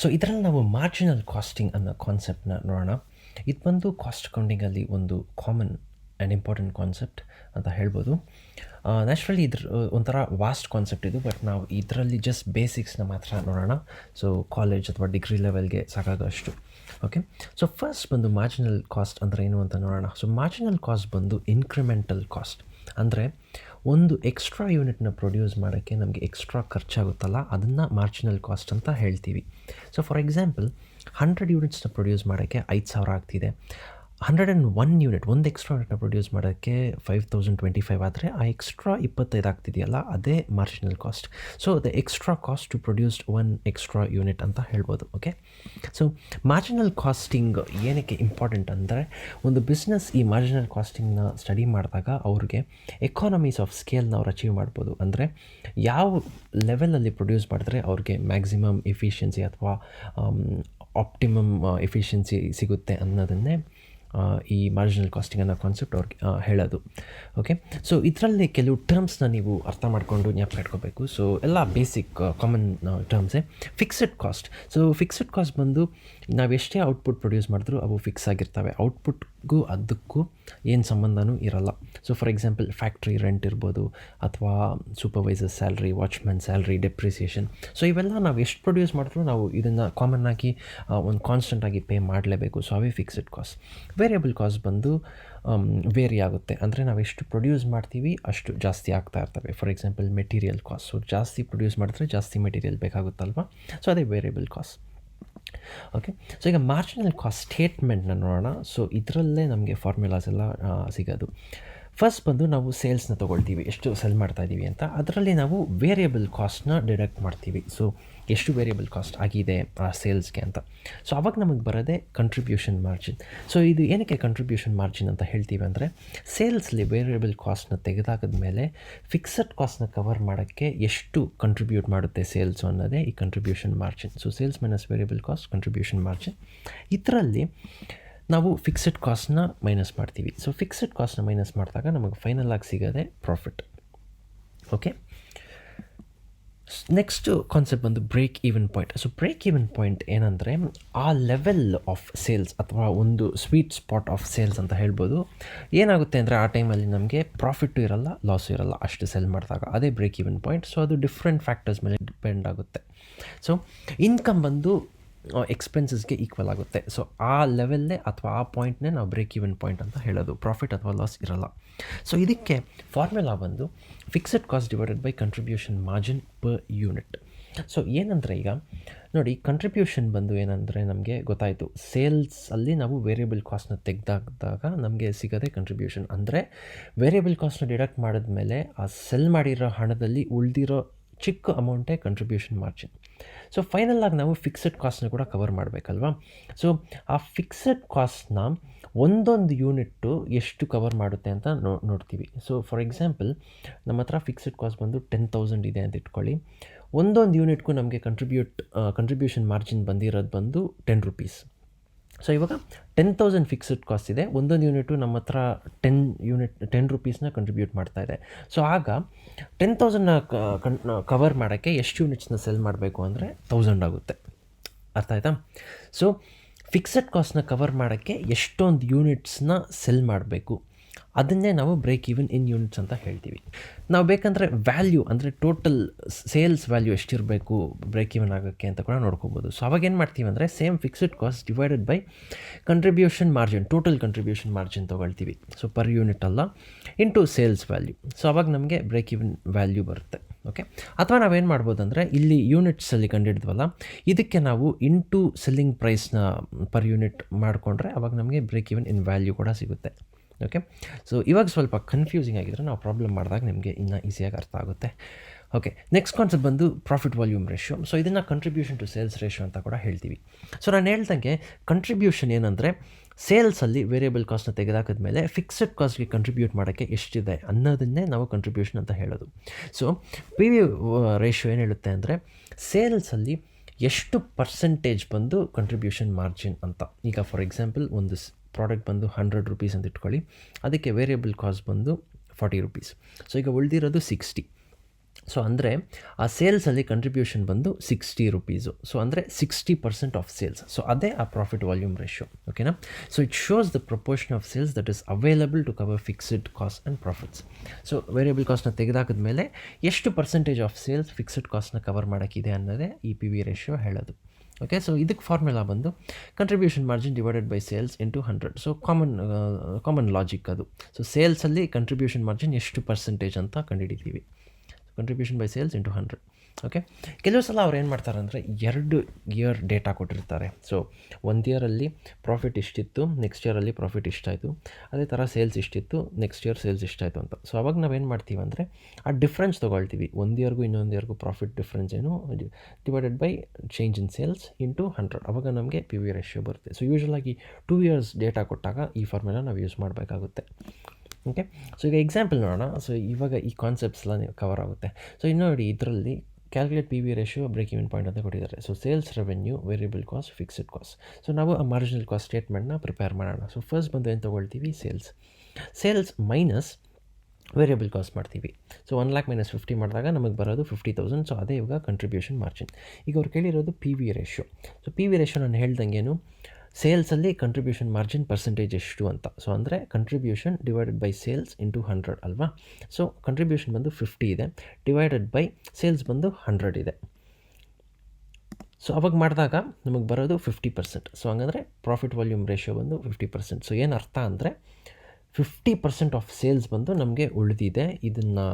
So ಇದರಲ್ಲಿ ನಾವು marginal casting ಅನ್ನೋ ಕಾನ್ಸೆಪ್ಟ್ನ ನೋಡೋಣ. ಇದು ಬಂದು ಕಾಸ್ಟ್ ಅಕೌಂಟಿಂಗಲ್ಲಿ ಒಂದು ಕಾಮನ್ ಆ್ಯಂಡ್ ಇಂಪಾರ್ಟೆಂಟ್ ಕಾನ್ಸೆಪ್ಟ್ ಅಂತ ಹೇಳ್ಬೋದು. ನ್ಯಾಚುರಲಿ ಇದ್ರ ಒಂಥರ ವಾಸ್ಟ್ ಕಾನ್ಸೆಪ್ಟ್ ಇದು, ಬಟ್ ನಾವು ಇದರಲ್ಲಿ ಜಸ್ಟ್ ಬೇಸಿಕ್ಸ್ನ ಮಾತ್ರ ನೋಡೋಣ. ಸೊ ಕಾಲೇಜ್ ಅಥವಾ ಡಿಗ್ರಿ ಲೆವೆಲ್ಗೆ ಸಾಕಾಗೋಷ್ಟು. ಓಕೆ, ಸೊ ಫಸ್ಟ್ ಬಂದು ಮಾರ್ಜಿನಲ್ ಕಾಸ್ಟ್ ಅಂದರೆ ಏನು ಅಂತ ನೋಡೋಣ. ಸೊ ಮಾರ್ಜಿನಲ್ ಕಾಸ್ಟ್ ಬಂದು ಇನ್ಕ್ರಿಮೆಂಟಲ್ ಕಾಸ್ಟ್, ಅಂದರೆ ಒಂದು ಎಕ್ಸ್ಟ್ರಾ ಯೂನಿಟ್ನ ಪ್ರೊಡ್ಯೂಸ್ ಮಾಡೋಕ್ಕೆ ನಮಗೆ ಎಕ್ಸ್ಟ್ರಾ ಖರ್ಚಾಗುತ್ತಲ್ಲ, ಅದನ್ನು ಮಾರ್ಜಿನಲ್ ಕಾಸ್ಟ್ ಅಂತ ಹೇಳ್ತೀವಿ. ಸೊ ಫಾರ್ ಎಕ್ಸಾಂಪಲ್ 100 ಯೂನಿಟ್ಸ್ನ ಪ್ರೊಡ್ಯೂಸ್ ಮಾಡೋಕ್ಕೆ 5,000 ಆಗ್ತಿದೆ. 101 ಯೂನಿಟ್, ಒಂದು ಎಕ್ಸ್ಟ್ರಾ ಯೂನಿಟ್ನ ಪ್ರೊಡ್ಯೂಸ್ ಮಾಡೋಕ್ಕೆ 5,025 ಆದರೆ ಆ ಎಕ್ಸ್ಟ್ರಾ 25 ಆಗ್ತಿದೆಯಲ್ಲ, ಅದೇ marginal cost. So the extra cost to produced one extra unit ಅಂತ ಹೇಳ್ಬೋದು. ಓಕೆ, ಸೊ ಮಾರ್ಜಿನಲ್ ಕಾಸ್ಟಿಂಗ್ ಏನಕ್ಕೆ ಇಂಪಾರ್ಟೆಂಟ್ ಅಂದರೆ, ಒಂದು ಬಿಸ್ನೆಸ್ ಈ ಮಾರ್ಜಿನಲ್ ಕಾಸ್ಟಿಂಗ್ನ ಸ್ಟಡಿ ಮಾಡಿದಾಗ ಅವ್ರಿಗೆ ಎಕಾನಮೀಸ್ ಆಫ್ ಸ್ಕೇಲ್ನ ಅವ್ರು ಅಚೀವ್ ಮಾಡ್ಬೋದು. ಅಂದರೆ ಯಾವ ಲೆವೆಲಲ್ಲಿ ಪ್ರೊಡ್ಯೂಸ್ ಮಾಡಿದ್ರೆ ಅವ್ರಿಗೆ ಮ್ಯಾಕ್ಸಿಮಮ್ ಎಫಿಷಿಯನ್ಸಿ ಅಥವಾ ಆಪ್ಟಿಮಮ್ ಎಫಿಷಿಯನ್ಸಿ ಸಿಗುತ್ತೆ ಅನ್ನೋದನ್ನೇ ಈ ಮಾರ್ಜಿನಲ್ ಕಾಸ್ಟಿಂಗ್ ಅನ್ನೋ ಕಾನ್ಸೆಪ್ಟ್ ಅವ್ರಿಗೆ ಹೇಳೋದು. ಓಕೆ, ಸೊ ಇದರಲ್ಲಿ ಕೆಲವು ಟರ್ಮ್ಸ್ನ ನೀವು ಅರ್ಥ ಮಾಡಿಕೊಂಡು ಜ್ಞಾಪಕ ಇಟ್ಕೋಬೇಕು. ಸೊ ಎಲ್ಲ ಬೇಸಿಕ್ ಕಾಮನ್ ಟರ್ಮ್ಸೇ. Fixed cost. So fixed cost ಬಂದು ನಾವು ಎಷ್ಟೇ ಔಟ್ಪುಟ್ ಪ್ರೊಡ್ಯೂಸ್ ಮಾಡಿದ್ರೂ ಅವು ಫಿಕ್ಸ್ ಆಗಿರ್ತವೆ. ಔಟ್ಪುಟ್ಗೂ ಅದಕ್ಕೂ ಏನು ಸಂಬಂಧನೂ ಇರಲ್ಲ. So for example factory rent ಇರ್ಬೋದು, ಅಥವಾ supervisor salary, watchman salary, depreciation. So ಇವೆಲ್ಲ ನಾವು ಎಷ್ಟು ಪ್ರೊಡ್ಯೂಸ್ ಮಾಡಿದ್ರೂ ನಾವು ಇದನ್ನು ಕಾಮನ್ನಾಗಿ ಒಂದು ಕಾನ್ಸ್ಟೆಂಟಾಗಿ ಪೇ ಮಾಡಲೇಬೇಕು. ಸೊ ಅವೇ ಫಿಕ್ಸೆಡ್ ಕಾಸ್ಟ್. ವೇರಿಯಬಲ್ ಕಾಸ್ಟ್ ಬಂದು ವೇರಿ ಆಗುತ್ತೆ, ಅಂದರೆ ನಾವು ಎಷ್ಟು ಪ್ರೊಡ್ಯೂಸ್ ಮಾಡ್ತೀವಿ ಅಷ್ಟು ಜಾಸ್ತಿ ಆಗ್ತಾ ಇರ್ತವೆ. For example material cost. So ಜಾಸ್ತಿ ಪ್ರೊಡ್ಯೂಸ್ ಮಾಡಿದ್ರೆ ಜಾಸ್ತಿ ಮೆಟೀರಿಯಲ್ ಬೇಕಾಗುತ್ತಲ್ವ, ಸೊ ಅದೇ ವೇರಿಯಬಲ್ ಕಾಸ್ಟ್. ಓಕೆ, ಸೊ ಈಗ ಮಾರ್ಜಿನಲ್ ಕಾಸ್ಟ್ ಸ್ಟೇಟ್ಮೆಂಟ್ನ ನೋಡೋಣ. ಸೊ ಇದರಲ್ಲೇ ನಮಗೆ ಫಾರ್ಮುಲಾಸ್ ಎಲ್ಲ ಸಿಗೋದು. ಫಸ್ಟ್ ಬಂದು ನಾವು ಸೇಲ್ಸ್ನ ತೊಗೊಳ್ತೀವಿ, ಎಷ್ಟು ಸೆಲ್ ಮಾಡ್ತಾಯಿದ್ದೀವಿ ಅಂತ. ಅದರಲ್ಲಿ ನಾವು ವೇರಿಯಬಲ್ ಕಾಸ್ಟ್ನ ಡಿಡಕ್ಟ್ ಮಾಡ್ತೀವಿ. ಸೊ ಎಷ್ಟು ವೇರಿಯಬಲ್ ಕಾಸ್ಟ್ ಆಗಿದೆ ಆ ಸೇಲ್ಸ್ಗೆ ಅಂತ. ಸೊ ಅವಾಗ ನಮಗೆ ಬರೋದೇ ಕಂಟ್ರಿಬ್ಯೂಷನ್ ಮಾರ್ಜಿನ್. ಸೊ ಇದು ಏನಕ್ಕೆ ಕಂಟ್ರಿಬ್ಯೂಷನ್ ಮಾರ್ಜಿನ್ ಅಂತ ಹೇಳ್ತೀವಿ ಅಂದರೆ, ಸೇಲ್ಸ್ಲಿ ವೇರಿಯಬಲ್ ಕಾಸ್ಟ್ನ ತೆಗೆದಾಕದ ಮೇಲೆ ಫಿಕ್ಸಡ್ ಕಾಸ್ಟ್ನ ಕವರ್ ಮಾಡೋಕ್ಕೆ ಎಷ್ಟು ಕಂಟ್ರಿಬ್ಯೂಟ್ ಮಾಡುತ್ತೆ ಸೇಲ್ಸು ಅನ್ನೋದೇ ಈ contribution margin. So sales minus variable cost, contribution margin. ಇದರಲ್ಲಿ ನಾವು ಫಿಕ್ಸೆಡ್ ಕಾಸ್ಟ್ನ ಮೈನಸ್ ಮಾಡ್ತೀವಿ. ಸೊ ಫಿಕ್ಸೆಡ್ ಕಾಸ್ಟ್ನ ಮೈನಸ್ ಮಾಡಿದಾಗ ನಮಗೆ ಫೈನಲ್ ಆಗಿ ಸಿಗೋದೇ ಪ್ರಾಫಿಟ್. ಓಕೆ, ನೆಕ್ಸ್ಟು ಕಾನ್ಸೆಪ್ಟ್ ಬಂದು break even point. So break even point ಏನಂದರೆ, ಆ ಲೆವೆಲ್ ಆಫ್ ಸೇಲ್ಸ್ ಅಥವಾ ಒಂದು ಸ್ವೀಟ್ ಸ್ಪಾಟ್ ಆಫ್ ಸೇಲ್ಸ್ ಅಂತ ಹೇಳ್ಬೋದು. ಏನಾಗುತ್ತೆ ಅಂದರೆ, ಆ ಟೈಮಲ್ಲಿ ನಮಗೆ ಪ್ರಾಫಿಟ್ಟು ಇರಲ್ಲ, ಲಾಸು ಇರಲ್ಲ ಅಷ್ಟು ಸೆಲ್ ಮಾಡಿದಾಗ. ಅದೇ ಬ್ರೇಕ್ ಈವನ್ ಪಾಯಿಂಟ್. ಸೊ ಅದು ಡಿಫ್ರೆಂಟ್ ಫ್ಯಾಕ್ಟರ್ಸ್ ಮೇಲೆ ಡಿಪೆಂಡ್ ಆಗುತ್ತೆ. ಸೊ ಇನ್ಕಮ್ ಬಂದು ಎಕ್ಸ್ಪೆನ್ಸಸ್ಗೆ ಈಕ್ವಲ್ ಆಗುತ್ತೆ. ಸೊ ಆ ಲೆವೆಲ್ಲೇ ಅಥವಾ ಆ ಪಾಯಿಂಟ್ನೇ ನಾವು ಬ್ರೇಕ್ ಈವನ್ ಪಾಯಿಂಟ್ ಅಂತ ಹೇಳೋದು. ಪ್ರಾಫಿಟ್ ಅಥವಾ ಲಾಸ್ ಇರಲ್ಲ. ಸೊ ಇದಕ್ಕೆ ಫಾರ್ಮುಲಾ ಬಂದು fixed cost divided by contribution margin per unit. So ಏನಂದರೆ, ಈಗ ನೋಡಿ, ಕಂಟ್ರಿಬ್ಯೂಷನ್ ಬಂದು ಏನಂದರೆ ನಮಗೆ ಗೊತ್ತಾಯಿತು, ಸೇಲ್ಸಲ್ಲಿ ನಾವು ವೇರಿಯಬಲ್ ಕಾಸ್ಟ್ನ ತೆಗೆದಾಕಿದಾಗ ನಮಗೆ ಸಿಗೋದೇ ಕಂಟ್ರಿಬ್ಯೂಷನ್. ಅಂದರೆ ವೇರಿಯಬಲ್ ಕಾಸ್ಟ್ನ ಡಿಡಕ್ಟ್ ಮಾಡಿದ್ಮೇಲೆ ಆ ಸೆಲ್ ಮಾಡಿರೋ ಹಣದಲ್ಲಿ ಉಳಿದಿರೋ ಚಿಕ್ಕ ಅಮೌಂಟೇ ಕಂಟ್ರಿಬ್ಯೂಷನ್ ಮಾರ್ಜಿನ್. ಸೊ ಫೈನಲ್ ಆಗಿ ನಾವು ಫಿಕ್ಸೆಡ್ ಕಾಸ್ಟ್ನ ಕೂಡ ಕವರ್ ಮಾಡಬೇಕಲ್ವಾ. ಸೊ ಆ ಫಿಕ್ಸೆಡ್ ಕಾಸ್ಟ್ನ ಒಂದೊಂದು ಯೂನಿಟ್ಟು ಎಷ್ಟು ಕವರ್ ಮಾಡುತ್ತೆ ಅಂತ ನೋಡ್ತೀವಿ. ಸೊ ಫಾರ್ ಎಕ್ಸಾಂಪಲ್ ನಮ್ಮ ಹತ್ರ ಫಿಕ್ಸೆಡ್ ಕಾಸ್ಟ್ ಬಂದು 10,000 ಇದೆ ಅಂತ ಇಟ್ಕೊಳ್ಳಿ. ಒಂದೊಂದು ಯೂನಿಟ್ಗೂ ನಮಗೆ ಕಂಟ್ರಿಬ್ಯೂಷನ್ ಮಾರ್ಜಿನ್ ಬಂದಿರೋದು ಬಂದು 10 ರೂಪೀಸ್. ಸೊ ಇವಾಗ 10,000 ಫಿಕ್ಸೆಡ್ ಕಾಸ್ಟ್ ಇದೆ, ಒಂದೊಂದು ಯೂನಿಟು ನಮ್ಮ ಹತ್ರ 10 ರೂಪೀಸ್ನ ಕಂಟ್ರಿಬ್ಯೂಟ್ ಮಾಡ್ತಾ ಇದೆ. ಸೊ ಆಗ 10,000ನ ಕವರ್ ಮಾಡೋಕ್ಕೆ ಎಷ್ಟು ಯೂನಿಟ್ಸ್ನ ಸೆಲ್ ಮಾಡಬೇಕು ಅಂದರೆ 1000 ಆಗುತ್ತೆ. ಅರ್ಥ ಆಯ್ತಾ? ಸೊ ಫಿಕ್ಸೆಡ್ ಕಾಸ್ಟ್ನ ಕವರ್ ಮಾಡೋಕ್ಕೆ ಎಷ್ಟೊಂದು ಯೂನಿಟ್ಸ್ನ ಸೆಲ್ ಮಾಡಬೇಕು, ಅದನ್ನೇ ನಾವು ಬ್ರೇಕ್ ಈವನ್ ಇನ್ ಯೂನಿಟ್ಸ್ ಅಂತ ಹೇಳ್ತೀವಿ. ನಾವು ಬೇಕಂದರೆ ವ್ಯಾಲ್ಯೂ ಅಂದರೆ ಟೋಟಲ್ ಸೇಲ್ಸ್ ವ್ಯಾಲ್ಯೂ ಎಷ್ಟಿರಬೇಕು ಬ್ರೇಕ್ ಈವನ್ ಆಗೋಕ್ಕೆ ಅಂತ ಕೂಡ ನೋಡ್ಕೋಬೋದು. ಸೊ ಅವಾಗ ಏನು ಮಾಡ್ತೀವಿ ಅಂದರೆ, same fixed cost divided by contribution margin, total contribution margin ತೊಗೊಳ್ತೀವಿ. ಸೊ ಪರ್ ಯೂನಿಟ್ ಅಲ್ಲ, ಇಂಟು ಸೇಲ್ಸ್ ವ್ಯಾಲ್ಯೂ. ಸೊ ಅವಾಗ ನಮಗೆ ಬ್ರೇಕ್ ಈವನ್ ವ್ಯಾಲ್ಯೂ ಬರುತ್ತೆ. ಓಕೆ, ಅಥವಾ ನಾವೇನು ಮಾಡ್ಬೋದು ಅಂದರೆ, ಇಲ್ಲಿ ಯೂನಿಟ್ಸಲ್ಲಿ ಕಂಡಿಡ್ದ್ವಲ್ಲ, ಇದಕ್ಕೆ ನಾವು ಇಂಟು ಸೆಲ್ಲಿಂಗ್ ಪ್ರೈಸ್ನ ಪರ್ ಯೂನಿಟ್ ಮಾಡಿಕೊಂಡ್ರೆ ಅವಾಗ ನಮಗೆ ಬ್ರೇಕ್ ಈವನ್ ಇನ್ ವ್ಯಾಲ್ಯೂ ಕೂಡ ಸಿಗುತ್ತೆ. ಓಕೆ, ಸೊ ಇವಾಗ ಸ್ವಲ್ಪ ಕನ್ಫ್ಯೂಸಿಂಗ್ ಆಗಿದ್ರೆ ನಾವು ಪ್ರಾಬ್ಲಮ್ ಮಾಡಿದಾಗ ನಿಮಗೆ ಇನ್ನೂ ಈಸಿಯಾಗಿ ಅರ್ಥ ಆಗುತ್ತೆ. ಓಕೆ, ನೆಕ್ಸ್ಟ್ ಕಾನ್ಸೆಪ್ಟ್ ಬಂದು ಪ್ರಾಫಿಟ್ ವಾಲ್ಯೂಮ್ ರೇಷಿಯೋ. ಸೊ ಇದನ್ನು ಕಂಟ್ರಿಬ್ಯೂಷನ್ ಟು ಸೇಲ್ಸ್ ರೇಷಿಯೋ ಅಂತ ಕೂಡ ಹೇಳ್ತೀವಿ. ಸೊ ನಾನು ಹೇಳ್ದಂಗೆ ಕಂಟ್ರಿಬ್ಯೂಷನ್ ಏನಂದರೆ, ಸೇಲ್ಸಲ್ಲಿ ವೇರಿಯಬಲ್ ಕಾಸ್ಟ್ನ ತೆಗೆದಾಕಿದ್ಮೇಲೆ ಫಿಕ್ಸೆಡ್ ಕಾಸ್ಟ್ಗೆ ಕಂಟ್ರಿಬ್ಯೂಟ್ ಮಾಡೋಕ್ಕೆ ಎಷ್ಟಿದೆ ಅನ್ನೋದನ್ನೇ ನಾವು ಕಂಟ್ರಿಬ್ಯೂಷನ್ ಅಂತ ಹೇಳೋದು. ಸೊ ಪಿ ವಿ ರೇಷಿಯೋ ಏನು ಹೇಳುತ್ತೆ ಅಂದರೆ, ಸೇಲ್ಸಲ್ಲಿ ಎಷ್ಟು ಪರ್ಸೆಂಟೇಜ್ ಬಂದು ಕಂಟ್ರಿಬ್ಯೂಷನ್ ಮಾರ್ಜಿನ್ ಅಂತ. ಈಗ ಫಾರ್ ಎಕ್ಸಾಂಪಲ್ ಒಂದು ಪ್ರಾಡಕ್ಟ್ ಬಂದು 100 ರೂಪೀಸ್ ಅಂತ ಇಟ್ಕೊಳ್ಳಿ, ಅದಕ್ಕೆ ವೇರಿಯಬಲ್ ಕಾಸ್ಟ್ ಬಂದು 40 ರೂಪೀಸ್. ಸೊ ಈಗ ಉಳಿದಿರೋದು 60. ಸೊ ಅಂದರೆ ಆ ಸೇಲ್ಸಲ್ಲಿ ಕಂಟ್ರಿಬ್ಯೂಷನ್ ಬಂದು 60 ರುಪೀಸು. ಸೊ ಅಂದರೆ 60% ಆಫ್ ಸೇಲ್ಸ್. ಸೊ ಅದೇ ಆ ಪ್ರಾಫಿಟ್ ವಾಲ್ಯೂಮ್ ರೇಷಿಯೋ. ಓಕೆನಾ? So it shows the proportion of sales that is available to cover fixed cost and profits. So variable ಕಾಸ್ಟ್ನ ತೆಗೆದಾಕಿದ ಮೇಲೆ ಎಷ್ಟು ಪರ್ಸೆಂಟೇಜ್ ಆಫ್ ಸೇಲ್ಸ್ ಫಿಕ್ಸ್ಡ್ ಕಾಸ್ಟ್ನ ಕವರ್ ಮಾಡೋಕ್ಕಿದೆ ಅನ್ನೋದೇ ಈ ಪಿ ವಿ ರೇಷಿಯೋ ಹೇಳೋದು. ಓಕೆ, ಸೊ ಇದಕ್ಕೆ ಫಾರ್ಮುಲಾ ಬಂದು contribution margin divided by sales into 100. So common logic ಅದು. ಸೊ ಸೇಲ್ಸಲ್ಲಿ ಕಂಟ್ರಿಬ್ಯೂಷನ್ ಮಾರ್ಜಿನ್ ಎಷ್ಟು ಪರ್ಸೆಂಟೇಜ್ ಅಂತ ಕಂಡುಹಿಡಿತೀವಿ. Contribution by sales into 100. Okay, ಕೆಲವು ಸಲ ಅವ್ರು ಏನು ಮಾಡ್ತಾರೆ ಅಂದರೆ 2 ಇಯರ್ ಡೇಟಾ ಕೊಟ್ಟಿರ್ತಾರೆ. ಸೊ 1 ಇಯರಲ್ಲಿ ಪ್ರಾಫಿಟ್ ಇಷ್ಟಿತ್ತು, ನೆಕ್ಸ್ಟ್ ಇಯರಲ್ಲಿ ಪ್ರಾಫಿಟ್ ಇಷ್ಟಾಯಿತು, ಅದೇ ಥರ ಸೇಲ್ಸ್ ಇಷ್ಟಿತ್ತು, ನೆಕ್ಸ್ಟ್ ಇಯರ್ ಸೇಲ್ಸ್ ಇಷ್ಟಾಯಿತು ಅಂತ. ಸೊ ಅವಾಗ ನಾವೇನು ಮಾಡ್ತೀವಿ ಅಂದರೆ ಆ ಡಿಫ್ರೆನ್ಸ್ ತೊಗೊಳ್ತೀವಿ. 1 ಇಯರ್ಗೂ ಇನ್ನೊಂದು ಇಯರ್ಗೂ ಪ್ರಾಫಿಟ್ ಡಿಫ್ರೆನ್ಸ್ ಏನು divided by change in sales into 100. ಅವಾಗ ನಮಗೆ ಪಿ ವಿ ರೇಷಿಯೋ ಬರುತ್ತೆ. ಸೊ ಯೂಶ್ವಲಾಗಿ 2 ಇಯರ್ಸ್ ಡೇಟಾ ಕೊಟ್ಟಾಗ ಈ ಫಾರ್ಮುಲಾ ನಾವು ಯೂಸ್ ಮಾಡಬೇಕಾಗುತ್ತೆ. ಓಕೆ, ಸೊ ಈಗ ಎಕ್ಸಾಂಪಲ್ ನೋಡೋಣ. ಸೊ ಇವಾಗ ಈ ಕಾನ್ಸೆಪ್ಟ್ಸ್ ಎಲ್ಲ ಕವರ್ ಆಗುತ್ತೆ. ಸೊ ಇನ್ನು ನೋಡಿ, ಇದರಲ್ಲಿ calculate P V ratio, break even point ಅಂತ ಕೊಟ್ಟಿದ್ದಾರೆ. So sales revenue, variable cost, fixed cost. So ನಾವು ಆ ಮಾರ್ಜಿನಲ್ ಕಾಸ್ಟ್ ಸ್ಟೇಟ್ಮೆಂಟ್ನ ಪ್ರಿಪೇರ್ ಮಾಡೋಣ. ಸೊ ಫಸ್ಟ್ ಬಂದು ಏನು ತೊಗೊಳ್ತೀವಿ? ಸೇಲ್ಸ್ ಮೈನಸ್ ವೇರಿಯಬಲ್ ಕಾಸ್ಟ್ ಮಾಡ್ತೀವಿ. ಸೊ 1 lakh - 50 ಮಾಡಿದಾಗ ನಮಗೆ ಬರೋದು 50,000. ಸೊ ಅದೇ ಇವಾಗ ಕಂಟ್ರಿಬ್ಯೂಷನ್ ಮಾರ್ಜಿನ್. ಈಗ ಅವ್ರು ಕೇಳಿರೋದು P V ratio. So P V ratio ನಾನು ಹೇಳ್ದಂಗೇನು, ಸೇಲ್ಸಲ್ಲಿ ಕಂಟ್ರಿಬ್ಯೂಷನ್ ಮಾರ್ಜಿನ್ ಪರ್ಸೆಂಟೇಜ್ ಎಷ್ಟು ಅಂತ. ಸೊ ಅಂದರೆ contribution divided by sales into 100 ಅಲ್ವಾ? ಸೊ ಕಂಟ್ರಿಬ್ಯೂಷನ್ ಬಂದು 50 ಇದೆ, ಡಿವೈಡೆಡ್ ಬೈ ಸೇಲ್ಸ್ ಬಂದು 100 ಇದೆ. ಸೊ ಅವಾಗ ಮಾಡಿದಾಗ ನಮಗೆ ಬರೋದು 50%. ಸೊ ಹಂಗಂದರೆ ಪ್ರಾಫಿಟ್ ವಾಲ್ಯೂಮ್ ರೇಷಿಯೋ ಬಂದು 50%. ಸೊ ಏನು ಅರ್ಥ ಅಂದರೆ 50% ಆಫ್ ಸೇಲ್ಸ್ ಬಂದು ನಮಗೆ ಉಳಿದಿದೆ ಇದನ್ನು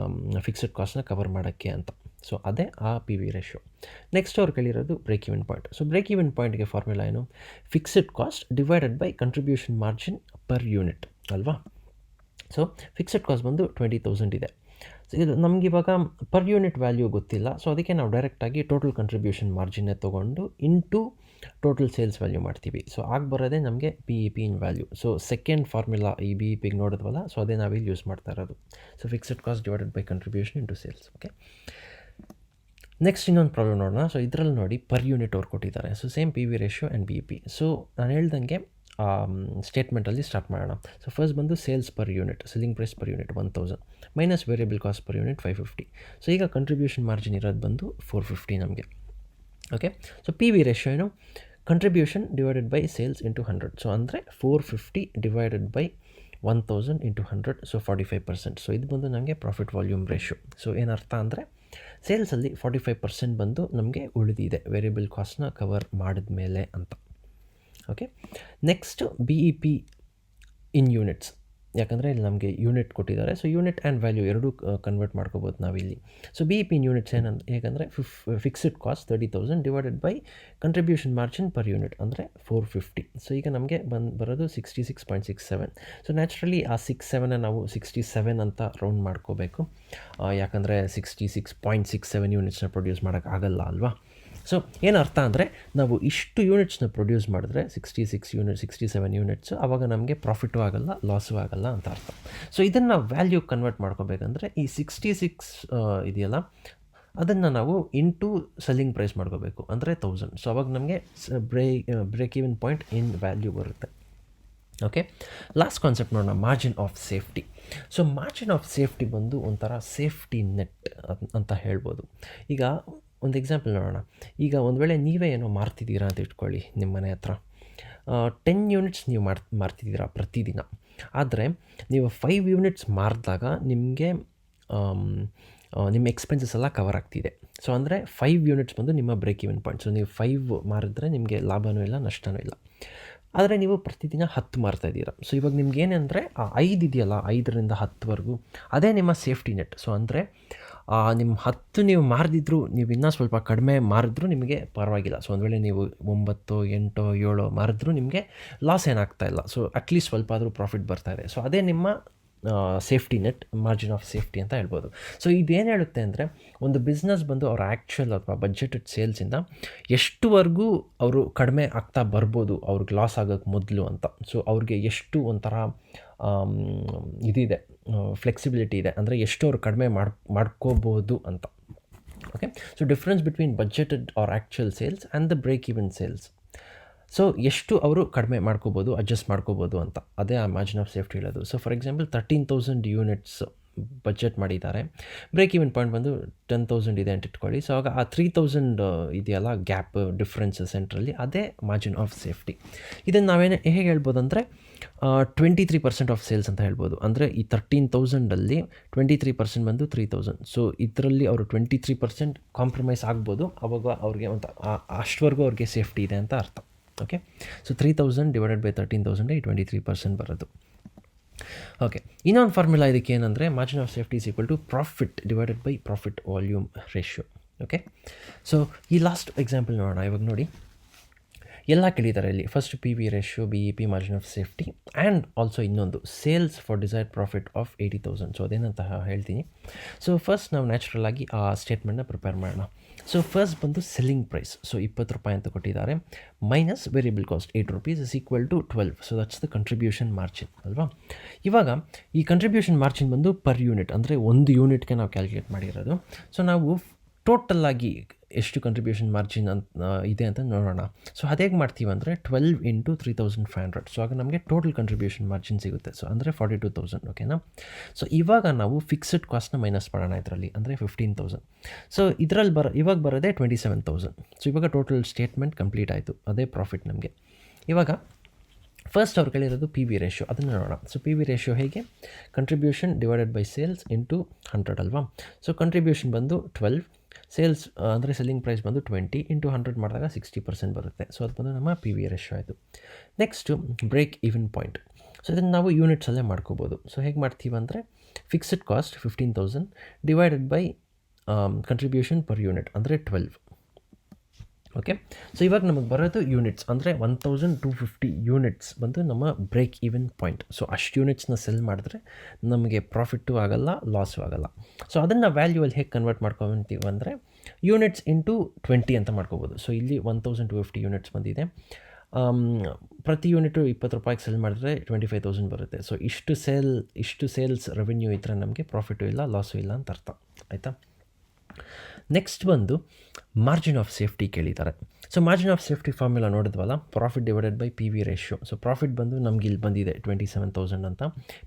ಫಿಕ್ಸ್ಡ್ ಕಾಸ್ಟ್ನ ಕವರ್ ಮಾಡೋಕ್ಕೆ ಅಂತ. ಸೊ ಅದೇ ಆ ಪಿ ವಿ ರೇಷಿಯೋ. ನೆಕ್ಸ್ಟ್ ಅವ್ರು ಕೇಳಿರೋದು break even point. So break even ಪಾಯಿಂಟ್ಗೆ ಫಾರ್ಮುಲಾ ಏನು? Fixed cost divided by contribution margin per unit ಅಲ್ವಾ? ಸೊ ಫಿಕ್ಸ್ಡ್ ಕಾಸ್ಟ್ ಬಂದು 20,000 ಇದೆ. ಸೊ ಇದು ನಮಗಿವಾಗ ಪರ್ ಯೂನಿಟ್ ವ್ಯಾಲ್ಯೂ ಗೊತ್ತಿಲ್ಲ. ಸೊ ಅದಕ್ಕೆ ನಾವು ಡೈರೆಕ್ಟಾಗಿ ಟೋಟಲ್ ಕಂಟ್ರಿಬ್ಯೂಷನ್ ಮಾರ್ಜಿನ್ನೇ ತೊಗೊಂಡು ಇಂಟು ಟೋಟಲ್ ಸೇಲ್ಸ್ ವ್ಯಾಲ್ಯೂ ಮಾಡ್ತೀವಿ. ಸೊ ಆಗ ಬರೋದೇ ನಮಗೆ P E P in value. So second formula ಈ ಬಿ ಇ ಪಿಗೆ ನೋಡಿದ್ವಲ್ಲ, ಸೊ ಅದೇ ನಾವಿಲ್ಲಿ ಯೂಸ್ ಮಾಡ್ತಾ ಇರೋದು. So fixed cost divided by contribution into sales. Okay, next ಇನ್ನೊಂದು ಪ್ರಾಬ್ಲಮ್ ನೋಡೋಣ. ಸೊ ಇದರಲ್ಲಿ ನೋಡಿ ಪರ್ ಯೂನಿಟ್ ಅವ್ರು ಕೊಟ್ಟಿದ್ದಾರೆ. So same P V ratio and B E P. So ನಾನು ಹೇಳ್ದಂಗೆ ಸ್ಟೇಟ್ಮೆಂಟಲ್ಲಿ ಸ್ಟಾರ್ಟ್ ಮಾಡೋಣ. ಸೊ ಫಸ್ಟ್ ಬಂದು sales per unit, selling price per unit 1000 minus variable cost per unit 550. So ಈಗ ಕಂಟ್ರಿಬ್ಯೂಷನ್ ಮಾರ್ಜಿನ್ ಇರೋದು ಬಂದು 450 ನಮಗೆ. Okay, so P V ratio ಏನು? Contribution divided by sales into 100. So ಅಂದರೆ 450 divided by 1000 into 100. So 45%. So ಇದು ಬಂದು ನಮಗೆ profit volume ratio. So ಏನರ್ಥ ಅಂದರೆ ಸೇಲ್ಸಲ್ಲಿ 45% ಬಂದು ನಮಗೆ ಉಳಿದಿದೆ ವೇರಿಯಬಲ್ ಕಾಸ್ಟ್ನ ಕವರ್ ಮಾಡಿದ ಮೇಲೆ ಅಂತ. Okay, next B E P in units. ಯಾಕಂದರೆ ಇಲ್ಲಿ ನಮಗೆ ಯೂನಿಟ್ ಕೊಟ್ಟಿದ್ದಾರೆ. ಸೊ ಯೂನಿಟ್ ಆ್ಯಂಡ್ ವ್ಯಾಲ್ಯೂ ಎರಡೂ ಕನ್ವರ್ಟ್ ಮಾಡ್ಕೋಬೋದು ನಾವಿಲ್ಲಿ. So B E P in units ಹೇಗಂದರೆ fixed cost 30,000 divided by contribution margin per unit ಅಂದರೆ 450. ಸೊ ಈಗ ನಮಗೆ ಬರೋದು 66.67. ಸೊ ನ್ಯಾಚುರಲಿ ಆ 67 ನಾವು 67 ಅಂತ ರೌಂಡ್ ಮಾಡ್ಕೋಬೇಕು. ಯಾಕಂದರೆ 66.67 ಯೂನಿಟ್ಸ್ನ ಪ್ರೊಡ್ಯೂಸ್ ಮಾಡೋಕ್ಕಾಗಲ್ಲ ಅಲ್ವಾ? ಸೊ ಏನರ್ಥ ಅಂದರೆ ನಾವು ಇಷ್ಟು ಯೂನಿಟ್ಸ್ನ ಪ್ರೊಡ್ಯೂಸ್ ಮಾಡಿದ್ರೆ 67 ಯೂನಿಟ್ಸು, ಆವಾಗ ನಮಗೆ ಪ್ರಾಫಿಟು ಆಗಲ್ಲ, ಲಾಸು ಆಗಲ್ಲ ಅಂತ ಅರ್ಥ. ಸೊ ಇದನ್ನು ವ್ಯಾಲ್ಯೂ ಕನ್ವರ್ಟ್ ಮಾಡ್ಕೋಬೇಕಂದ್ರೆ ಈ 66 ಇದೆಯಲ್ಲ, ಅದನ್ನು ನಾವು ಇಂಟು ಸೆಲ್ಲಿಂಗ್ ಪ್ರೈಸ್ ಮಾಡ್ಕೋಬೇಕು ಅಂದರೆ 1000. ಸೊ ಅವಾಗ ನಮಗೆ break even point in value ಬರುತ್ತೆ. ಓಕೆ, ಲಾಸ್ಟ್ ಕಾನ್ಸೆಪ್ಟ್ ನೋಡೋಣ, margin of safety. So margin of safety ಬಂದು ಒಂಥರ ಸೇಫ್ಟಿ ನೆಟ್ ಅಂತ ಹೇಳ್ಬೋದು. ಈಗ ಒಂದು ಎಕ್ಸಾಂಪಲ್ ನೋಡೋಣ. ಈಗ ಒಂದು ವೇಳೆ ನೀವೇ ಏನೋ ಮಾರ್ತಿದ್ದೀರಾ ಅಂತ ಇಟ್ಕೊಳ್ಳಿ, ನಿಮ್ಮ ಮನೆ ಹತ್ರ 10 ಯೂನಿಟ್ಸ್ ನೀವು ಮಾರ್ತಿದ್ದೀರಾ ಪ್ರತಿದಿನ. ಆದರೆ ನೀವು 5 ಯೂನಿಟ್ಸ್ ಮಾರಿದಾಗ ನಿಮಗೆ ನಿಮ್ಮ ಎಕ್ಸ್ಪೆನ್ಸಸ್ ಎಲ್ಲ ಕವರ್ ಆಗ್ತಿದೆ. ಸೊ ಅಂದರೆ 5 ಯೂನಿಟ್ಸ್ ಬಂದು ನಿಮ್ಮ ಬ್ರೇಕ್ ಈವನ್ ಪಾಯಿಂಟ್. ಸೊ ನೀವು 5 ಮಾರಿದ್ರೆ ನಿಮಗೆ ಲಾಭವೂ ಇಲ್ಲ, ನಷ್ಟವೂ ಇಲ್ಲ. ಆದರೆ ನೀವು ಪ್ರತಿದಿನ 10 ಮಾರ್ತಾ ಇದ್ದೀರಾ. ಸೊ ಇವಾಗ ನಿಮ್ಗೆ ಏನಂದರೆ ಆ 5 ಇದೆಯಲ್ಲ, 5ರಿಂದ 10ವರೆಗೂ ಅದೇ ನಿಮ್ಮ ಸೇಫ್ಟಿ ನೆಟ್. ಸೊ ಅಂದರೆ ನಿಮ್ಮ 10 ನೀವು ಮಾರಿದ್ರು, ನೀವು ಇನ್ನೂ ಸ್ವಲ್ಪ ಕಡಿಮೆ ಮಾರಿದ್ರು ನಿಮಗೆ ಪರವಾಗಿಲ್ಲ. ಸೊ ಒಂದು ವೇಳೆ ನೀವು 9, 8, 7 ಮಾರಿದ್ರು ನಿಮಗೆ ಲಾಸ್ ಏನಾಗ್ತಾ ಇಲ್ಲ. ಸೊ ಅಟ್ಲೀಸ್ಟ್ ಸ್ವಲ್ಪ ಆದರೂ ಪ್ರಾಫಿಟ್ ಬರ್ತಾಯಿದೆ. ಸೊ ಅದೇ ನಿಮ್ಮ safety net, margin of safety ಅಂತ ಹೇಳ್ಬೋದು. ಸೊ ಇದೇನು ಹೇಳುತ್ತೆ ಅಂದರೆ ಒಂದು ಬಿಸ್ನೆಸ್ ಬಂದು ಅವ್ರ ಆ್ಯಕ್ಚುಯಲ್ ಅಥವಾ ಬಜೆಟೆಡ್ ಸೇಲ್ಸಿಂದ ಎಷ್ಟುವರೆಗೂ ಅವರು ಕಡಿಮೆ ಆಗ್ತಾ ಬರ್ಬೋದು ಅವ್ರಿಗೆ ಲಾಸ್ ಆಗೋಕ್ಕೆ ಮೊದಲು ಅಂತ. ಸೊ ಅವ್ರಿಗೆ ಎಷ್ಟು ಒಂಥರ ಇದಿದೆ, ಫ್ಲೆಕ್ಸಿಬಿಲಿಟಿ ಇದೆ, ಅಂದರೆ ಎಷ್ಟು ಅವ್ರು ಕಡಿಮೆ ಮಾಡ್ಕೋಬೋದು ಅಂತ. Okay, so difference between budgeted or actual sales and the break even sales. So ಎಷ್ಟು ಅವರು ಕಡಿಮೆ ಮಾಡ್ಕೋಬೋದು, ಅಡ್ಜಸ್ಟ್ ಮಾಡ್ಕೋಬೋದು ಅಂತ, ಅದೇ ಆ ಮಾರ್ಜಿನ್ ಆಫ್ ಸೇಫ್ಟಿ ಹೇಳೋದು. So for example 13,000 units budget ಮಾಡಿದ್ದಾರೆ. ಬ್ರೇಕ್ ಈವನ್ ಪಾಯಿಂಟ್ ಬಂದು 10,000 ಇದೆ ಅಂತ ಇಟ್ಕೊಳ್ಳಿ. ಸೊ ಆಗ ಆ 3,000 ಇದೆಯಲ್ಲ ಗ್ಯಾಪ್ ಡಿಫ್ರೆನ್ಸ್ ಸೆಂಟ್ರಲ್ಲಿ, ಅದೇ ಮಾರ್ಜಿನ್ ಆಫ್ ಸೇಫ್ಟಿ. ಇದನ್ನು ಹೇಗೆ ಹೇಳ್ಬೋದು ಅಂದರೆ 23% ಆಫ್ ಸೇಲ್ಸ್ ಅಂತ ಹೇಳ್ಬೋದು. ಅಂದರೆ ಈ 13,000ಅಲ್ಲಿ 23% ಬಂದು 3,000. ಸೊ ಇದರಲ್ಲಿ ಅವರು 23% ಕಾಂಪ್ರಮೈಸ್ ಆಗ್ಬೋದು. ಅವಾಗ ಅವ್ರಿಗೆ ಒಂದು ಅಷ್ಟವರೆಗೂ ಅವ್ರಿಗೆ ಸೇಫ್ಟಿ ಇದೆ ಅಂತ ಅರ್ಥ. ಓಕೆ, ಸೊ 3,000 ಡಿವೈಡೆಡ್ ಬೈ 13,000 23% ಬರೋದು. ಓಕೆ, ಇನ್ನೊಂದು ಫಾರ್ಮುಲಾ ಇದಕ್ಕೆ ಏನಂದರೆ margin of safety is equal to profit divided by profit volume ratio. Okay, so ಈ ಲಾಸ್ಟ್ ಎಕ್ಸಾಂಪಲ್ ನೋಡೋಣ. ಇವಾಗ ನೋಡಿ, ಎಲ್ಲ ಕೇಳಿದ್ದಾರೆ ಇಲ್ಲಿ. First P V ratio, B E P, margin of safety, and also ಇನ್ನೊಂದು sales for desired profit of 80,000. So ಅದೇನಂತ ಹೇಳ್ತೀನಿ. ಸೊ ಫಸ್ಟ್ ನಾವು ನ್ಯಾಚುರಲ್ ಆಗಿ ಆ ಸ್ಟೇಟ್ಮೆಂಟ್ನ ಪ್ರಿಪೇರ್ ಮಾಡೋಣ. ಸೊ ಫಸ್ಟ್ ಬಂದು ಸೆಲ್ಲಿಂಗ್ ಪ್ರೈಸ್, ಸೊ 20 ರೂಪಾಯಿ ಅಂತ ಕೊಟ್ಟಿದ್ದಾರೆ, minus variable cost 8 rupees is equal to 12. So that's the contribution margin ಅಲ್ವಾ. ಇವಾಗ ಈ ಕಂಟ್ರಿಬ್ಯೂಷನ್ ಮಾರ್ಜಿನ್ ಬಂದು ಪರ್ ಯೂನಿಟ್, ಅಂದರೆ ಒಂದು ಯೂನಿಟ್ಗೆ ನಾವು ಕ್ಯಾಲ್ಕುಲೇಟ್ ಮಾಡಿರೋದು. ಸೊ ನಾವು ಟೋಟಲಾಗಿ ಎಷ್ಟು ಕಂಟ್ರಿಬ್ಯೂಷನ್ ಮಾರ್ಜಿನ್ ಇದೆ ಅಂತ ನೋಡೋಣ. ಸೊ ಅದೇಗೆ ಮಾಡ್ತೀವಿ ಅಂದರೆ 12 ಇಂಟು 3,500. ಸೊ ಆಗ ನಮಗೆ ಟೋಟಲ್ ಕಂಟ್ರಿಬ್ಯೂಷನ್ ಮಾರ್ಜಿನ್ ಸಿಗುತ್ತೆ. ಸೊ ಅಂದರೆ 42,000. ಓಕೆನಾ. ಸೊ ಇವಾಗ ನಾವು ಫಿಕ್ಸ್ಡ್ ಕಾಸ್ಟ್ನ ಮೈನಸ್ ಮಾಡೋಣ ಇದರಲ್ಲಿ, ಅಂದರೆ 15,000. ಸೊ ಇದರಲ್ಲಿ ಇವಾಗ ಬರೋದೇ 27,000. ಸೊ ಇವಾಗ ಟೋಟಲ್ ಸ್ಟೇಟ್ಮೆಂಟ್ ಕಂಪ್ಲೀಟ್ ಆಯಿತು. ಅದೇ ಪ್ರಾಫಿಟ್ ನಮಗೆ. ಇವಾಗ ಫಸ್ಟ್ ಅವ್ರು ಕೇಳಿರೋದು ಪಿ ವಿ ರೇಷಿಯೋ, ಅದನ್ನು ನೋಡೋಣ. ಸೊ ಪಿ ವಿ ರೇಷಿಯೋ ಹೇಗೆ? Contribution divided by sales into 100 ಅಲ್ವಾ. ಸೊ ಕಂಟ್ರಿಬ್ಯೂಷನ್ ಬಂದು 12, ಸೇಲ್ಸ್ ಅಂದರೆ ಸೆಲ್ಲಿಂಗ್ ಪ್ರೈಸ್ ಬಂದು 20 ಇಂಟು 100 ಮಾಡಿದಾಗ 60% ಬರುತ್ತೆ. ಸೊ ಅದು ಬಂದು ನಮ್ಮ ಪಿ ವಿ ರೇಷಿಯೋ ಆಯಿತು. Next break even point. So ಇದನ್ನು ನಾವು ಯೂನಿಟ್ಸಲ್ಲೇ ಮಾಡ್ಕೋಬೋದು. ಸೊ ಹೇಗೆ ಮಾಡ್ತೀವಿ ಅಂದರೆ fixed cost 15,000 divided by contribution per unit ಅಂದರೆ 12. ಓಕೆ, ಸೊ ಇವಾಗ ನಮಗೆ ಬರೋದು ಯೂನಿಟ್ಸ್, ಅಂದರೆ 1,250 ಯೂನಿಟ್ಸ್ ಬಂದು ನಮ್ಮ ಬ್ರೇಕ್ ಈವನ್ ಪಾಯಿಂಟ್. ಸೊ ಅಷ್ಟು ಯೂನಿಟ್ಸ್ನ ಸೆಲ್ ಮಾಡಿದ್ರೆ ನಮಗೆ ಪ್ರಾಫಿಟ್ಟು ಆಗೋಲ್ಲ, ಲಾಸು ಆಗೋಲ್ಲ. ಸೊ ಅದನ್ನು ವ್ಯಾಲ್ಯೂವಲ್ಲಿ ಹೇಗೆ ಕನ್ವರ್ಟ್ ಮಾಡ್ಕೊತೀವಿ ಅಂದರೆ ಯೂನಿಟ್ಸ್ ಇಂಟು 20 ಅಂತ ಮಾಡ್ಕೋಬೋದು. ಸೊ ಇಲ್ಲಿ 1,250 ಯೂನಿಟ್ಸ್ ಬಂದಿದೆ. ಪ್ರತಿ ಯೂನಿಟು 20 ರೂಪಾಯಿಗೆ ಸೆಲ್ ಮಾಡಿದ್ರೆ 25,000 ಬರುತ್ತೆ. ಸೊ ಇಷ್ಟು ಸೇಲ್ಸ್ ರೆವೆನ್ಯೂ ಇದ್ದರೆ ನಮಗೆ ಪ್ರಾಫಿಟು ಇಲ್ಲ, ಲಾಸು ಇಲ್ಲ ಅಂತ ಅರ್ಥ ಆಯಿತಾ. ನೆಕ್ಸ್ಟ್ ಬಂದು ಮಾರ್ಜಿನ್ ಆಫ್ ಸೇಫ್ಟಿ ಕೇಳಿದ್ದಾರೆ. So margin of safety formula ನೋಡಿದ್ವಲ್ಲ, profit divided by P V ratio. So profit ಬಂದು ನಮ್ಗೆ ಇಲ್ಲಿ ಬಂದಿದೆ 27,000 ಅಂತ,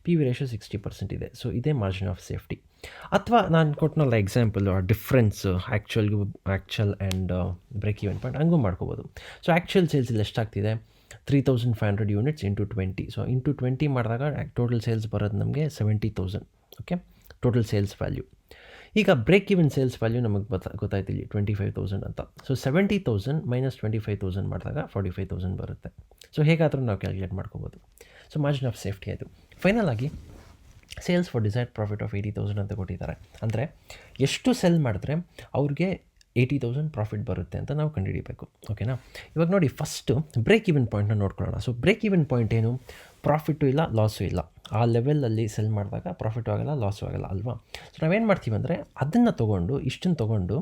ಪಿ ವಿ ರೇಷಿಯೋ 60% ಇದೆ. ಸೊ ಇದೇ ಮಾರ್ಜಿನ್ ಆಫ್ ಸೇಫ್ಟಿ. ಅಥವಾ ನಾನು ಕೊಟ್ಟನಲ್ಲ example difference actual and break even point, ಹಂಗೂ ಮಾಡ್ಕೋಬೋದು. ಸೊ ಆ್ಯಕ್ಚುಯಲ್ ಸೇಲ್ಸ್ ಇಲ್ಲಿ ಎಷ್ಟಾಗ್ತಿದೆ? 3,500 ಯೂನಿಟ್ಸ್ ಇಂಟು 20. ಸೊ ಇಂಟು 20 ಮಾಡಿದಾಗ ಟೋಟಲ್ ಸೇಲ್ಸ್ ಬರೋದು ನಮಗೆ 70,000. Okay, total sales value. ಈಗ ಬ್ರೇಕ್ ಈವನ್ ಸೇಲ್ಸ್ ವ್ಯಾಲ್ಯೂ ನಮಗೆ ಗೊತ್ತಾಯ್ತು ಇಲ್ಲಿ 25,000 ಅಂತ. ಸೊ 70,000 ಮೈನಸ್ 25,000 ಮಾಡಿದಾಗ 45,000 ಬರುತ್ತೆ. ಸೊ ಹೇಗಾದರೂ ನಾವು ಕ್ಯಾಲ್ಕುಲೇಟ್ ಮಾಡ್ಕೋಬೋದು. ಸೊ ಮಾರ್ಜಿನ್ ಆಫ್ ಸೇಫ್ಟಿ ಆಯಿತು. ಫೈನಲ್ ಆಗಿ sales for desired profit of 80,000 ಅಂತ ಕೊಟ್ಟಿದ್ದಾರೆ. ಅಂದರೆ ಎಷ್ಟು ಸೆಲ್ ಮಾಡಿದ್ರೆ ಅವ್ರಿಗೆ 80,000 ಪ್ರಾಫಿಟ್ ಬರುತ್ತೆ ಅಂತ ನಾವು ಕಂಡುಹಿಡಿಬೇಕು. ಓಕೆನಾ. ಇವಾಗ ನೋಡಿ, ಫಸ್ಟು ಬ್ರೇಕ್ ಈವನ್ ಪಾಯಿಂಟ್ನ ನೋಡ್ಕೊಳ್ಳೋಣ. ಸೊ ಬ್ರೇಕ್ ಈವನ್ ಪಾಯಿಂಟ್ ಏನು? ಪ್ರಾಫಿಟ್ಟು ಇಲ್ಲ, ಲಾಸು ಇಲ್ಲ. ಆ ಲೆವೆಲಲ್ಲಿ ಸೆಲ್ ಮಾಡಿದಾಗ ಪ್ರಾಫಿಟು ಆಗೋಲ್ಲ, ಲಾಸು ಆಗೋಲ್ಲ ಅಲ್ವಾ. ಸೊ ನಾವೇನು ಮಾಡ್ತೀವಿ ಅಂದರೆ ಅದನ್ನು ತೊಗೊಂಡು, ಇಷ್ಟನ್ನು ತೊಗೊಂಡು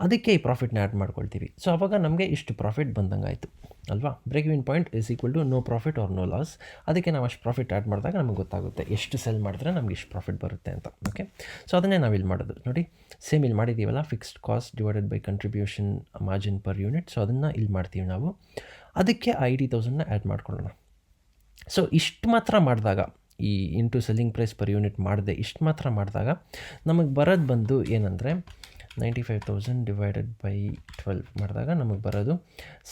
ಅದಕ್ಕೆ ಈ ಪ್ರಾಫಿಟ್ನ ಆ್ಯಡ್ ಮಾಡ್ಕೊಳ್ತೀವಿ. ಸೊ ಆವಾಗ ನಮಗೆ ಇಷ್ಟು ಪ್ರಾಫಿಟ್ ಬಂದಂಗೆ ಆಯಿತು ಅಲ್ವಾ. Break even point is equal to no profit or no loss. ಅದಕ್ಕೆ ನಾವು ಅಷ್ಟು ಪ್ರಾಫಿಟ್ ಆ್ಯಡ್ ಮಾಡಿದಾಗ ನಮಗೆ ಗೊತ್ತಾಗುತ್ತೆ ಎಷ್ಟು ಸೆಲ್ ಮಾಡಿದ್ರೆ ನಮಗೆ ಇಷ್ಟು ಪ್ರಾಫಿಟ್ ಬರುತ್ತೆ ಅಂತ. ಓಕೆ, ಸೊ ಅದನ್ನೇ ನಾವು ಇಲ್ಲಿ ಮಾಡೋದು ನೋಡಿ. ಸೇಮ್ ಇಲ್ಲಿ ಮಾಡಿದ್ದೀವಲ್ಲ, fixed cost divided by contribution margin per unit. So ಅದನ್ನು ಇಲ್ಲಿ ಮಾಡ್ತೀವಿ ನಾವು. ಅದಕ್ಕೆ 80,000ನ ಆ್ಯಡ್ ಮಾಡ್ಕೊಳ್ಳೋಣ. ಸೊ ಇಷ್ಟು ಮಾತ್ರ ಮಾಡಿದಾಗ, ಈ into selling price per unit ಮಾಡಿದೆ, ಇಷ್ಟು ಮಾತ್ರ ಮಾಡಿದಾಗ ನಮಗೆ ಬರೋದು ಬಂದು ಏನಂದರೆ 95,000 ಡಿವೈಡೆಡ್ ಬೈ 12 ಮಾಡಿದಾಗ ನಮಗೆ ಬರೋದು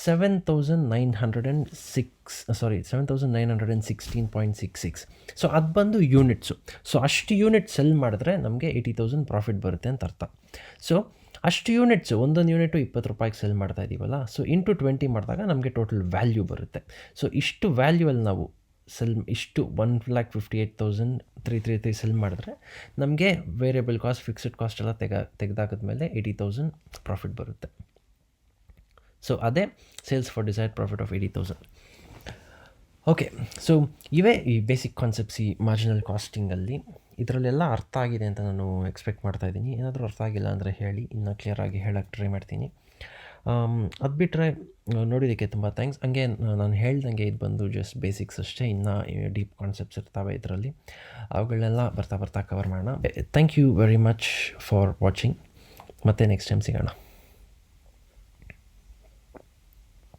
7,916.66. ಸೊ ಅದು ಬಂದು ಯೂನಿಟ್ಸು. ಸೊ ಅಷ್ಟು ಯೂನಿಟ್ ಸೆಲ್ ಮಾಡಿದ್ರೆ ನಮಗೆ 80,000 ಪ್ರಾಫಿಟ್ ಬರುತ್ತೆ ಅಂತ ಅರ್ಥ. ಸೊ ಅಷ್ಟು ಯೂನಿಟ್ಸು, ಒಂದೊಂದು ಯೂನಿಟು 20 ರೂಪಾಯಿಗೆ ಸೆಲ್ ಮಾಡ್ತಾ ಇದ್ದೀವಲ್ಲ. ಸೊ ಇಂಟು 20 ಮಾಡಿದಾಗ ನಮಗೆ ಟೋಟಲ್ ವ್ಯಾಲ್ಯೂ ಬರುತ್ತೆ. ಸೊ ಇಷ್ಟು ವ್ಯಾಲ್ಯೂವಲ್ಲಿ ನಾವು ಇಷ್ಟು 1,58,333 ಸೆಲ್ ಮಾಡಿದ್ರೆ ನಮಗೆ ವೇರಿಯಬಲ್ ಕಾಸ್ಟ್, ಫಿಕ್ಸ್ಡ್ ಕಾಸ್ಟ್ ಎಲ್ಲ ತೆಗೆದಾಕಿದ್ಮೇಲೆ 80,000 ಪ್ರಾಫಿಟ್ ಬರುತ್ತೆ. ಸೊ ಅದೇ sales for desired profit of 80,000. Okay, so ಇವೇ ಈ ಬೇಸಿಕ್ ಕಾನ್ಸೆಪ್ಟ್ಸ್ ಈ ಮಾರ್ಜಿನಲ್ ಕಾಸ್ಟಿಂಗಲ್ಲಿ. ಇದರಲ್ಲೆಲ್ಲ ಅರ್ಥ ಆಗಿದೆ ಅಂತ ನಾನು ಎಕ್ಸ್ಪೆಕ್ಟ್ ಮಾಡ್ತಾಯಿದ್ದೀನಿ. ಏನಾದರೂ ಅರ್ಥ ಆಗಿಲ್ಲ ಅಂದರೆ ಹೇಳಿ, ಇನ್ನೂ ಕ್ಲಿಯರಾಗಿ ಹೇಳೋಕ್ಕೆ ಟ್ರೈ ಮಾಡ್ತೀನಿ. ಅದು ಬಿಟ್ಟರೆ ನೋಡಿದ್ದಕ್ಕೆ ತುಂಬ ಥ್ಯಾಂಕ್ಸ್. ಹಂಗೆ ನಾನು ಹೇಳ್ದಂಗೆ ಇದು ಬಂದು ಜಸ್ಟ್ ಬೇಸಿಕ್ಸ್ ಅಷ್ಟೇ. ಇನ್ನೂ ಡೀಪ್ ಕಾನ್ಸೆಪ್ಟ್ಸ್ ಇರ್ತವೆ ಇದರಲ್ಲಿ, ಅವುಗಳನ್ನೆಲ್ಲ ಬರ್ತಾ ಕವರ್ ಮಾಡೋಣ. Thank you very much for watching. ಮತ್ತೆ ನೆಕ್ಸ್ಟ್ ಟೈಮ್ ಸಿಗೋಣ.